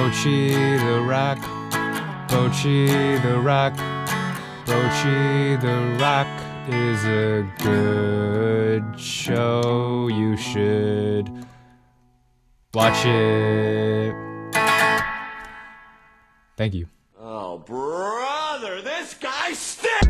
Bocchi the Rock, Bocchi the Rock, Bocchi the Rock is a good show. You should watch it. Thank you. Oh, brother, this guy stinks!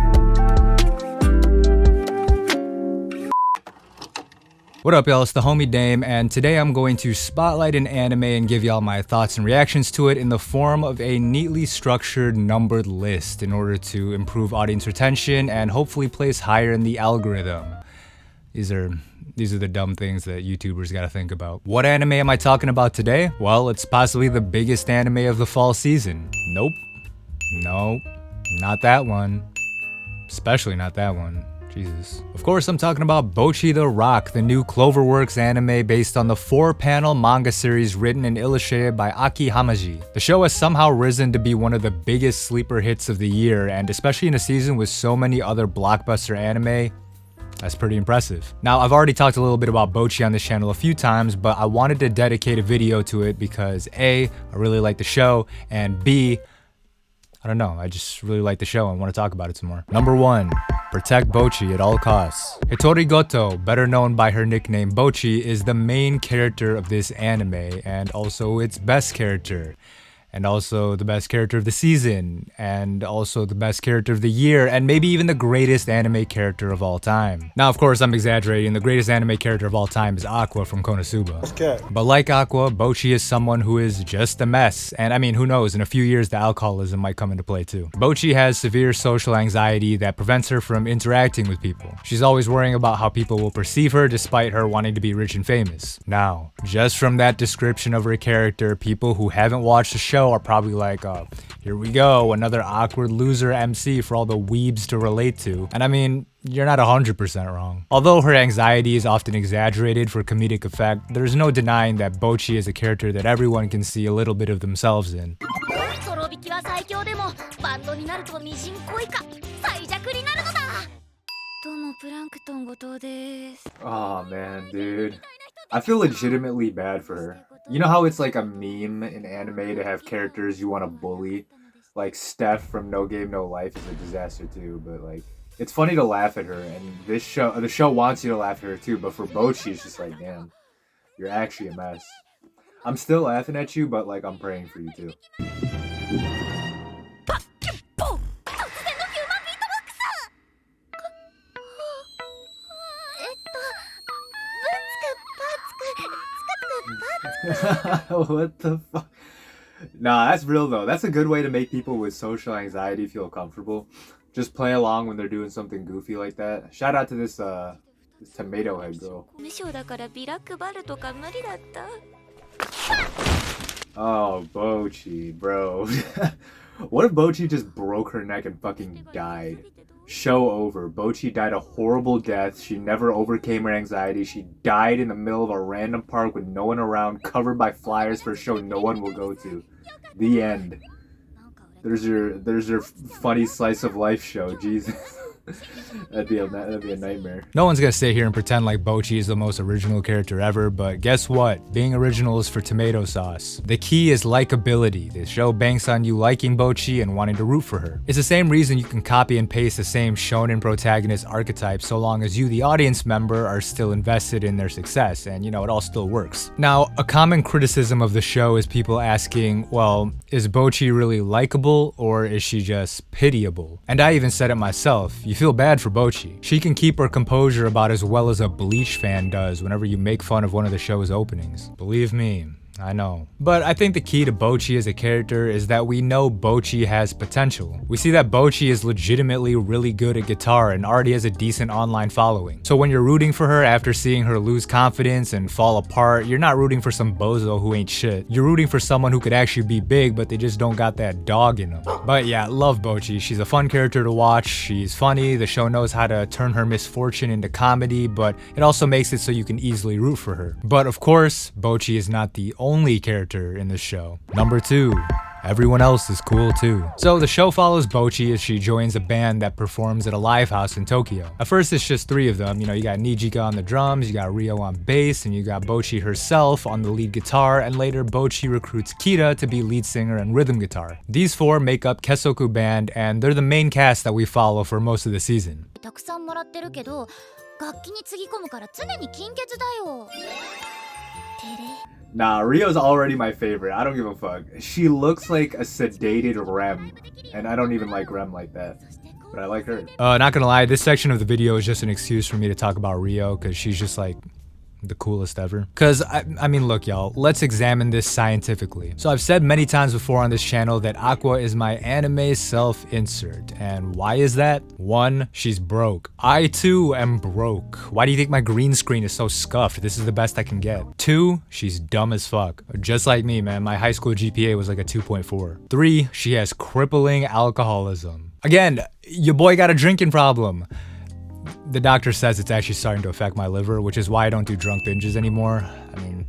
What up, y'all? It's the homie Dame, and today I'm going to spotlight an anime and give y'all my thoughts and reactions to it in the form of a neatly structured numbered list in order to improve audience retention and hopefully place higher in the algorithm. These are the dumb things that YouTubers gotta think about. What anime am I talking about today? Well, it's possibly the biggest anime of the fall season. Nope. No, not that one. Especially not that one. Jesus. Of course, I'm talking about Bocchi the Rock, the new Cloverworks anime based on the 4-panel manga series written and illustrated by Aki Hamaji. The show has somehow risen to be one of the biggest sleeper hits of the year, and especially in a season with so many other blockbuster anime, that's pretty impressive. Now, I've already talked a little bit about Bocchi on this channel a few times, but I wanted to dedicate a video to it because A, I really like the show, and B, I don't know, I just really like the show and want to talk about it some more. Number 1. Protect Bocchi at all costs. Hitori Goto, better known by her nickname Bocchi, is the main character of this anime and also its best character. And also the best character of the season, and also the best character of the year, and maybe even the greatest anime character of all time. Now, of course, I'm exaggerating. The greatest anime character of all time is Aqua from Konosuba. Okay. But like Aqua, Bocchi is someone who is just a mess. And I mean, who knows, in a few years, the alcoholism might come into play too. Bocchi has severe social anxiety that prevents her from interacting with people. She's always worrying about how people will perceive her despite her wanting to be rich and famous. Now, just from that description of her character, people who haven't watched the show are probably like, oh, here we go, another awkward loser MC for all the weebs to relate to. And I mean, you're not 100% wrong. Although her anxiety is often exaggerated for comedic effect, there's no denying that Bocchi is a character that everyone can see a little bit of themselves in. Oh man, dude. I feel legitimately bad for her. You know how it's like a meme in anime to have characters you want to bully? Like Steph from No Game No Life is a disaster too, but like, it's funny to laugh at her, and the show wants you to laugh at her too, but for Bocchi it's just like, damn, you're actually a mess. I'm still laughing at you, but like, I'm praying for you too. What the fuck? Nah, that's real though. That's a good way to make people with social anxiety feel comfortable. Just play along when they're doing something goofy like that. Shout out to this tomato head girl. Oh, Bocchi, bro. What if Bocchi just broke her neck and fucking died? Show over. Bocchi died a horrible death. She never overcame her anxiety. She died in the middle of a random park with no one around, covered by flyers for a show no one will go to. The end. There's your funny slice of life show. Jesus. That'd be a nightmare. No one's gonna sit here and pretend like Bocchi is the most original character ever, but guess what? Being original is for tomato sauce. The key is likability. The show banks on you liking Bocchi and wanting to root for her. It's the same reason you can copy and paste the same shonen protagonist archetype so long as you, the audience member, are still invested in their success, and you know, it all still works. Now, a common criticism of the show is people asking, well, is Bocchi really likable or is she just pitiable? And I even said it myself. You feel bad for Bocchi. She can keep her composure about as well as a Bleach fan does whenever you make fun of one of the show's openings. Believe me, I know. But I think the key to Bocchi as a character is that we know Bocchi has potential. We see that Bocchi is legitimately really good at guitar and already has a decent online following. So when you're rooting for her after seeing her lose confidence and fall apart, you're not rooting for some bozo who ain't shit. You're rooting for someone who could actually be big, but they just don't got that dog in them. But yeah, love Bocchi. She's a fun character to watch. She's funny. The show knows how to turn her misfortune into comedy, but it also makes it so you can easily root for her. But of course, Bocchi is not the only character in this show. Number 2. Everyone else is cool too. So the show follows Bocchi as she joins a band that performs at a live house in Tokyo. At first it's just 3 of them, you got Nijika on the drums, you got Rio on bass, and you got Bocchi herself on the lead guitar, and later Bocchi recruits Kira to be lead singer and rhythm guitar. These 4 make up Kesoku Band, and they're the main cast that we follow for most of the season. Nah, Rio's already my favorite. I don't give a fuck. She looks like a sedated Rem, and I don't even like Rem like that. But I like her. Not gonna lie, this section of the video is just an excuse for me to talk about Rio, because she's just like the coolest ever. Because, I mean, look, y'all, let's examine this scientifically. So I've said many times before on this channel that Aqua is my anime self-insert. And why is that? 1, she's broke. I, too, am broke. Why do you think my green screen is so scuffed? This is the best I can get. 2, she's dumb as fuck. Just like me, man. My high school GPA was like a 2.4. 3, she has crippling alcoholism. Again, your boy got a drinking problem. The doctor says it's actually starting to affect my liver, which is why I don't do drunk binges anymore. I mean,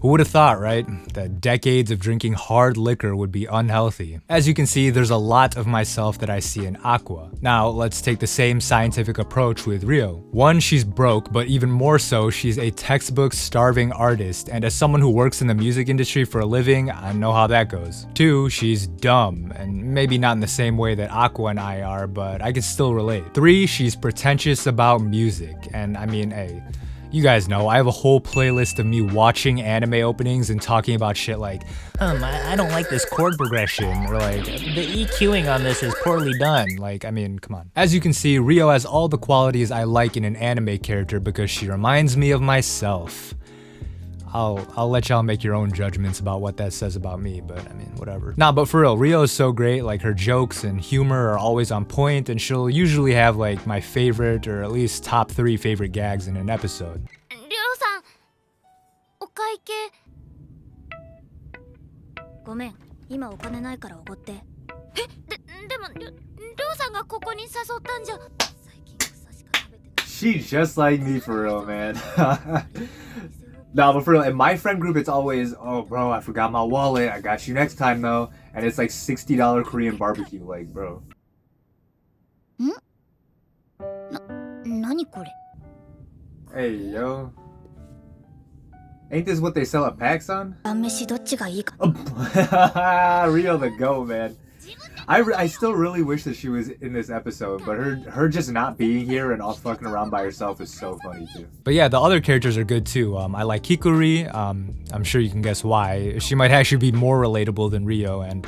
who would have thought, right? That decades of drinking hard liquor would be unhealthy. As you can see, there's a lot of myself that I see in Aqua. Now, let's take the same scientific approach with Rio. 1, she's broke, but even more so, she's a textbook starving artist, and as someone who works in the music industry for a living, I know how that goes. 2, she's dumb, and maybe not in the same way that Aqua and I are, but I can still relate. 3, she's pretentious about music, and I mean, hey, you guys know, I have a whole playlist of me watching anime openings and talking about shit like, I don't like this chord progression, or like, the EQing on this is poorly done. Like, I mean, come on. As you can see, Rio has all the qualities I like in an anime character because she reminds me of myself. I'll let y'all make your own judgments about what that says about me, but I mean, whatever. Nah, but for real, Rio is so great. Like, her jokes and humor are always on point, and she'll usually have like my favorite, or at least top 3 favorite gags in an episode. Ryo-san, お会計。ごめん、今お金ないからおごって。でも、Ryo-さんがここに誘ったんじゃ。She's just like me for real, man. Nah, but for real, in my friend group, it's always, oh, bro, I forgot my wallet. I got you next time, though. And it's like $60 Korean barbecue, like, bro. Hey, yo. Ain't this what they sell at PacSun? Rio the GOAT, man. I still really wish that she was in this episode, but her just not being here and all fucking around by herself is so funny too. But yeah, the other characters are good too. I like Hikori. I'm sure you can guess why. She might actually be more relatable than Rio, and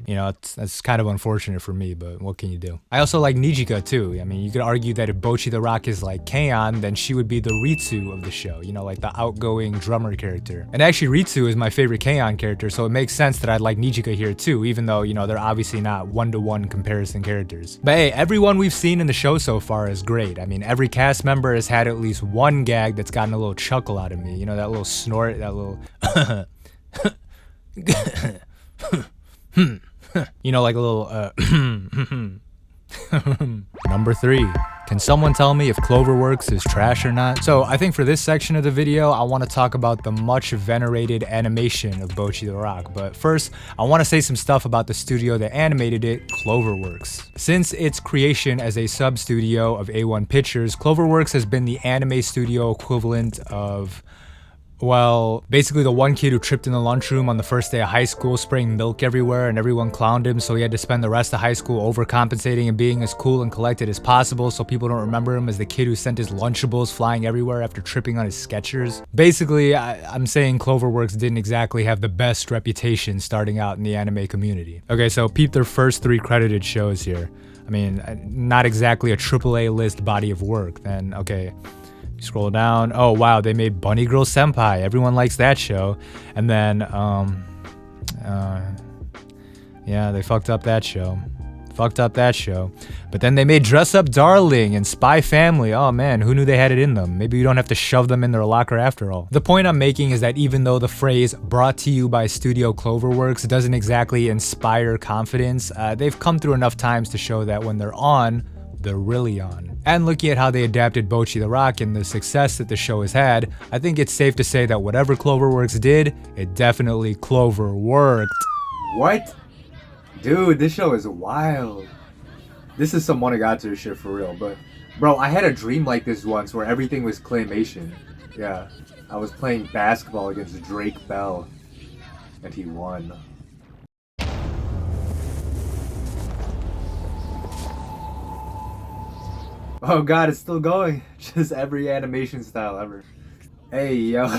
you know, that's kind of unfortunate for me, but what can you do? I also like Nijika too. I mean, you could argue that if Bocchi the Rock is like Keion, then she would be the Ritsu of the show, you know, like the outgoing drummer character. And actually, Ritsu is my favorite Keion character, so it makes sense that I'd like Nijika here too, even though, you know, they're obviously not one-to-one comparison characters. But hey, everyone we've seen in the show so far is great. I mean, every cast member has had at least one gag that's gotten a little chuckle out of me. You know, that little snort, that little you know, like a little, Number 3. Can someone tell me if Cloverworks is trash or not? So I think for this section of the video, I want to talk about the much venerated animation of Bocchi the Rock. But first, I want to say some stuff about the studio that animated it, Cloverworks. Since its creation as a sub-studio of A1 Pictures, Cloverworks has been the anime studio equivalent of, well, basically the one kid who tripped in the lunchroom on the first day of high school, spraying milk everywhere, and everyone clowned him, so he had to spend the rest of high school overcompensating and being as cool and collected as possible so people don't remember him as the kid who sent his Lunchables flying everywhere after tripping on his Skechers. Basically, I'm saying Cloverworks didn't exactly have the best reputation starting out in the anime community. Okay, so peep their first 3 credited shows here. I mean, not exactly a AAA list body of work. Then, okay, scroll down. Oh wow, they made Bunny Girl Senpai. Everyone likes that show. And then, yeah, they fucked up that show. But then they made Dress Up Darling and Spy Family. Oh man, who knew they had it in them? Maybe you don't have to shove them in their locker after all. The point I'm making is that even though the phrase "brought to you by Studio Cloverworks" doesn't exactly inspire confidence, they've come through enough times to show that when they're on, they're really on. And looking at how they adapted Bocchi the Rock and the success that the show has had, I think it's safe to say that whatever Cloverworks did, it definitely Clover worked. What? Dude, this show is wild. This is some Monogatari shit for real, but bro, I had a dream like this once where everything was claymation. Yeah, I was playing basketball against Drake Bell, and he won. Oh god, it's still going. Just every animation style ever. Hey, yo.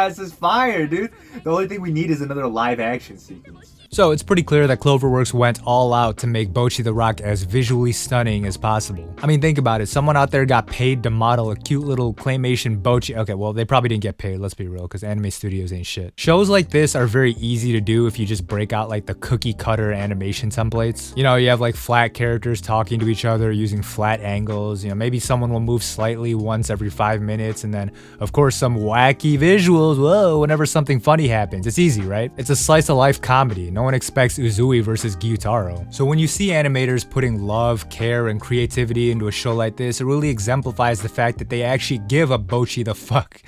This is fire, dude. The only thing we need is another live action sequence. So it's pretty clear that Cloverworks went all out to make Bocchi the Rock as visually stunning as possible. I mean, think about it. Someone out there got paid to model a cute little claymation Bocchi. Okay, well, they probably didn't get paid, let's be real, because anime studios ain't shit. Shows like this are very easy to do if you just break out like the cookie cutter animation templates. You know, you have like flat characters talking to each other using flat angles. You know, maybe someone will move slightly once every 5 minutes, and then, of course, some wacky visuals, whoa, whenever something funny happens. It's easy, right? It's a slice of life comedy. No one expects Uzui versus Gyutaro. So when you see animators putting love, care, and creativity into a show like this, it really exemplifies the fact that they actually give a Bocchi the fuck.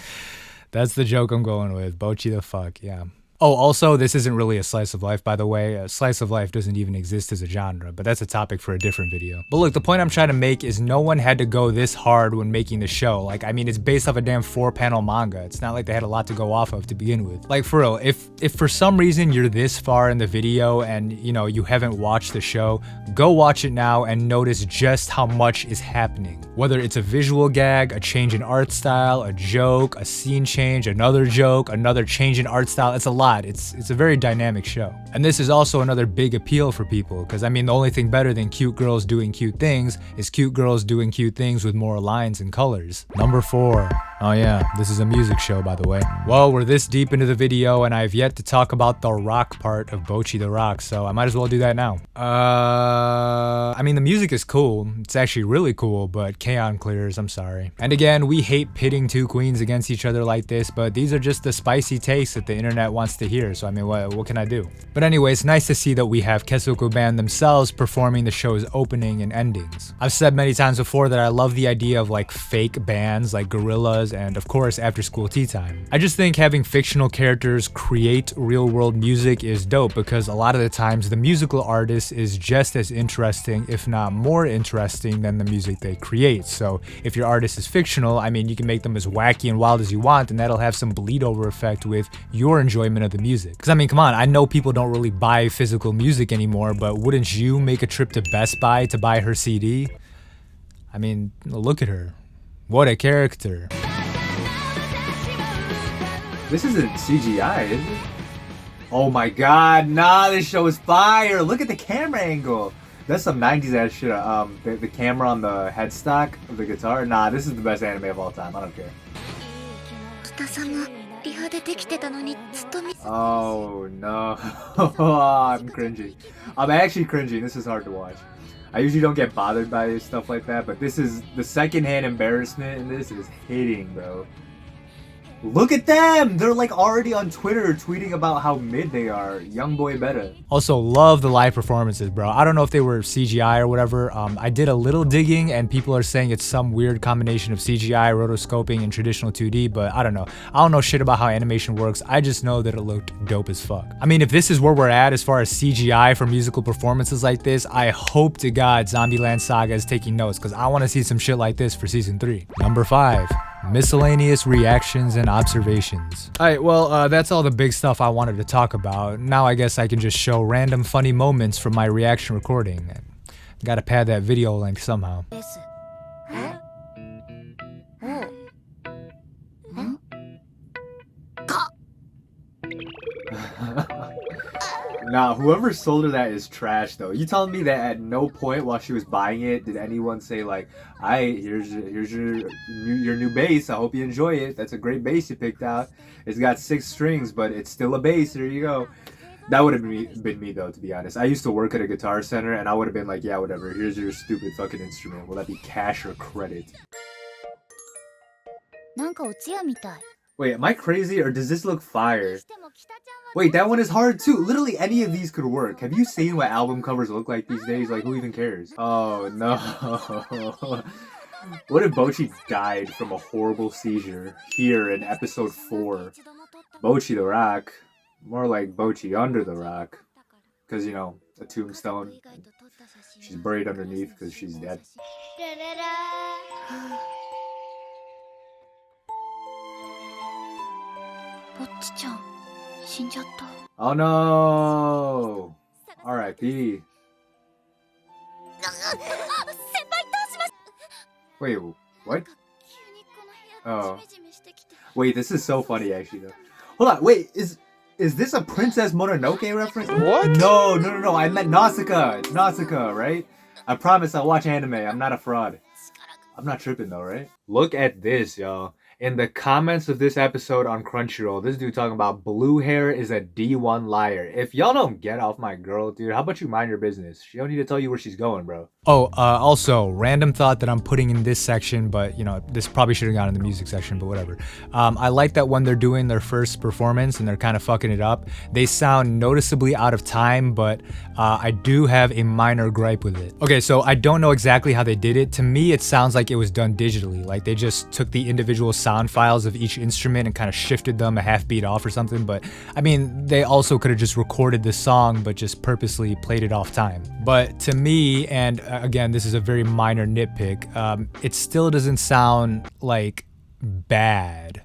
That's the joke I'm going with. Bocchi the fuck, yeah. Oh, also, this isn't really a slice of life, by the way. A slice of life doesn't even exist as a genre, but that's a topic for a different video. But look, the point I'm trying to make is no one had to go this hard when making the show. Like, I mean, it's based off a damn 4-panel manga. It's not like they had a lot to go off of to begin with. Like, for real, if for some reason you're this far in the video and, you know, you haven't watched the show, go watch it now and notice just how much is happening. Whether it's a visual gag, a change in art style, a joke, a scene change, another joke, another change in art style, it's a lot. It's a very dynamic show. And this is also another big appeal for people, because I mean, the only thing better than cute girls doing cute things is cute girls doing cute things with more lines and colors. Number 4. Oh yeah, this is a music show, by the way. Well, we're this deep into the video and I've yet to talk about the rock part of Bocchi the Rock, so I might as well do that now. I mean, the music is cool. It's actually really cool, but K-On! Clears, I'm sorry. And again, we hate pitting two queens against each other like this, but these are just the spicy takes that the internet wants to hear, so I mean, what can I do? But anyway, it's nice to see that we have Kesoku Band themselves performing the show's opening and endings. I've said many times before that I love the idea of like fake bands like Gorillaz and of course After School Tea Time. I just think having fictional characters create real world music is dope because a lot of the times the musical artist is just as interesting, if not more interesting than the music they create. So if your artist is fictional, I mean, you can make them as wacky and wild as you want and that'll have some bleed over effect with your enjoyment of the music. Because I mean, come on, I know people don't really buy physical music anymore, but wouldn't you make a trip to Best Buy to buy her CD? I mean, look at her. What a character. This isn't CGI, is it? Oh my god, nah, this show is fire! Look at the camera angle! That's some 90s ass shit. The camera on the headstock of the guitar. Nah, this is the best anime of all time. I don't care. Oh no. I'm cringing. I'm actually cringing. This is hard to watch. I usually don't get bothered by stuff like that, but this is the secondhand embarrassment in this is hitting, bro. Look at them! They're like already on Twitter tweeting about how mid they are. Young boy better. Also, love the live performances, bro. I don't know if they were CGI or whatever. I did a little digging and people are saying it's some weird combination of CGI, rotoscoping, and traditional 2D, but I don't know. I don't know shit about how animation works. I just know that it looked dope as fuck. I mean, if this is where we're at as far as CGI for musical performances like this, I hope to God Zombieland Saga is taking notes because I want to see some shit like this for season 3. Number 5. Miscellaneous reactions and observations. Alright, well, that's all the big stuff I wanted to talk about. Now I guess I can just show random funny moments from my reaction recording. Gotta pad that video length somehow. Nah, whoever sold her that is trash though. You telling me that at no point while she was buying it did anyone say like, "Alright, here's your new bass. I hope you enjoy it. That's a great bass you picked out. It's got 6 strings, but it's still a bass. Here you go." That would have been me though, to be honest. I used to work at a guitar center, and I would have been like, "Yeah, whatever. Here's your stupid fucking instrument. Will that be cash or credit?" Wait, am I crazy or does this look fire? Wait, that one is hard too. Literally any of these could work. Have you seen what album covers look like these days? Like, who even cares? Oh no. What if Bocchi died from a horrible seizure here in episode 4? Bocchi the Rock. More like Bocchi under the rock. because, you know, a tombstone. She's buried underneath because she's dead. Oh no! R.I.P. Wait, what? Oh. Wait, this is so funny actually though. Hold on, wait, is this a Princess Mononoke reference? What? No, I meant Nausicaa. It's Nausicaa, right? I promise I'll watch anime. I'm not a fraud. I'm not tripping though, right? Look at this, y'all. In the comments of this episode on Crunchyroll, this dude talking about blue hair is a D1 liar. If y'all don't get off my girl, dude, how about you mind your business? She don't need to tell you where she's going, bro. Oh, also, random thought that I'm putting in this section, but you know, this probably should have gone in the music section, but whatever. I like that when they're doing their first performance and they're kind of fucking it up, they sound noticeably out of time, but I do have a minor gripe with it. Okay, so I don't know exactly how they did it. To me, it sounds like it was done digitally. Like they just took the individual sound files of each instrument and kind of shifted them a half beat off or something. But I mean, they also could have just recorded the song, but just purposely played it off time. But to me, and again, this is a very minor nitpick, it still doesn't sound like bad.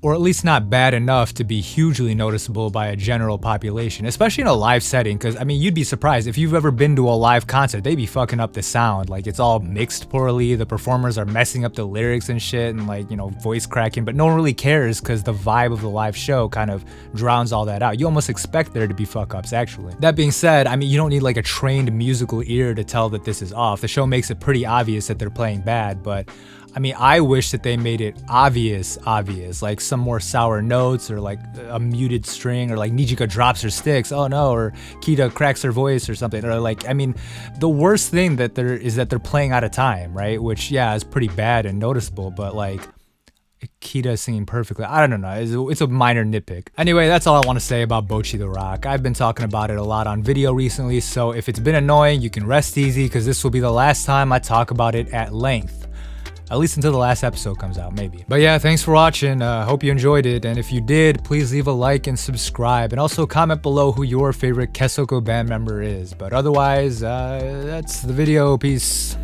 Or at least not bad enough to be hugely noticeable by a general population, especially in a live setting, because I mean, you'd be surprised if you've ever been to a live concert, they be fucking up the sound. Like it's all mixed poorly, the performers are messing up the lyrics and shit, and like, you know, voice cracking, but no one really cares because the vibe of the live show kind of drowns all that out. You almost expect there to be fuck ups actually. That being said, I mean, you don't need like a trained musical ear to tell that this is off. The show makes it pretty obvious that they're playing bad, but I mean, I wish that they made it obvious, like some more sour notes or like a muted string or like Nijika drops her sticks, oh no, or Kita cracks her voice or something. Or like, I mean, the worst thing that they're playing out of time, right? Which, yeah, is pretty bad and noticeable, but like, Kita singing perfectly. I don't know, it's a minor nitpick. Anyway, that's all I want to say about Bocchi the Rock. I've been talking about it a lot on video recently, so if it's been annoying, you can rest easy because this will be the last time I talk about it at length. At least until the last episode comes out, maybe. But yeah, thanks for watching. Hope you enjoyed it. And if you did, please leave a like and subscribe. And also comment below who your favorite Kesoko band member is. But otherwise, that's the video. Peace.